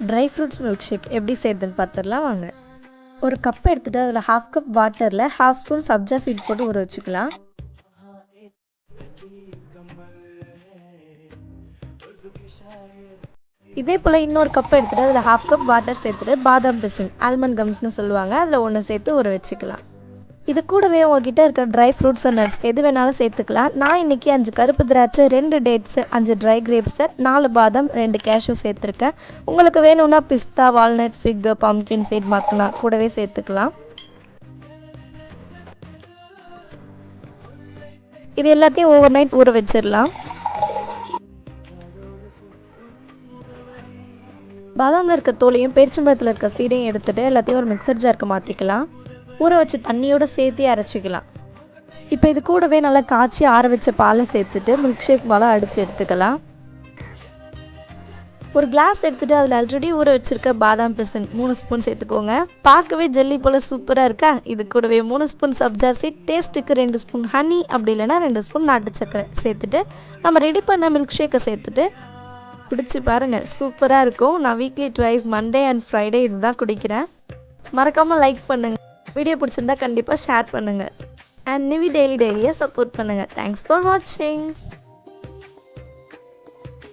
Dry fruits milk shake எப்படி செய்யுதுன்னு பார்த்துடலாம் வாங்க. ஒரு கப் எடுத்துகிட்டு அதில் 1/2 கப் வாட்டரில் 1/2 ஸ்பூன் சப்ஜா சீட் போட்டு ஊற வச்சுக்கலாம். இதே போல் இன்னொரு கப் எடுத்துகிட்டு அதில் 1/2 கப் வாட்டர் சேர்த்துட்டு பாதாம் பிசின் ஆல்மண்ட் கம்ஸ்னு சொல்லுவாங்க, அதில் ஒன்று சேர்த்து ஊற வச்சுக்கலாம். இது கூடவே உங்ககிட்ட இருக்கிற ட்ரை ஃப்ரூட்ஸ் அண்ட் நட்ஸ் எது வேணாலும் சேர்த்துக்கலாம். நான் இன்றைக்கி 5 கருப்பு திராட்சை, 2 டேட்ஸு, 5 ட்ரை கிரேப்ஸு, 4 பாதாம், 2 கேஷ்யூ சேர்த்துருக்கேன். உங்களுக்கு வேணும்னா பிஸ்தா, வால்நட், ஃபிக், பம்கின் சீட் மக்னா கூடவே சேர்த்துக்கலாம். இது எல்லாத்தையும் ஓவர் நைட் ஊற வச்சிடலாம். பாதாமில் இருக்க தோலையும் பேரிச்சம்பழத்தில் இருக்க சீடையும் எடுத்துகிட்டு எல்லாத்தையும் ஒரு மிக்சர் ஜாருக்கு மாற்றிக்கலாம். ஊற வச்சு தண்ணியோடு சேர்த்து அரைச்சிக்கலாம். இப்போ இது கூடவே நல்லா காய்ச்சி ஆற வச்ச பாலை சேர்த்துட்டு மில்க் ஷேக் பாலை அடித்து எடுத்துக்கலாம். ஒரு கிளாஸ் எடுத்துகிட்டு அதில் ஆல்ரெடி ஊற வச்சுருக்க பாதாம் பிசின் 3 ஸ்பூன் சேர்த்துக்கோங்க. பார்க்கவே ஜெல்லி போல் சூப்பராக இருக்கா? இது கூடவே 3 ஸ்பூன் சப்ஜா சீட், டேஸ்ட்டுக்கு 2 ஸ்பூன் ஹனி, அப்படி இல்லைனா 2 ஸ்பூன் நாட்டு சக்கரை சேர்த்துட்டு நம்ம ரெடி பண்ண மில்க் ஷேக்கை சேர்த்துட்டு குடிச்சு பாருங்கள், சூப்பராக இருக்கும். நான் weekly twice Monday and Friday இது தான் குடிக்கிறேன். மறக்காமல் லைக் பண்ணுங்கள். வீடியோ பிடிச்சிருந்தா கண்டிப்பாக ஷேர் பண்ணுங்கள். அண்ட் நிவி டெய்லியை சப்போர்ட் பண்ணுங்கள். தேங்க்ஸ் ஃபார் வாட்சிங்.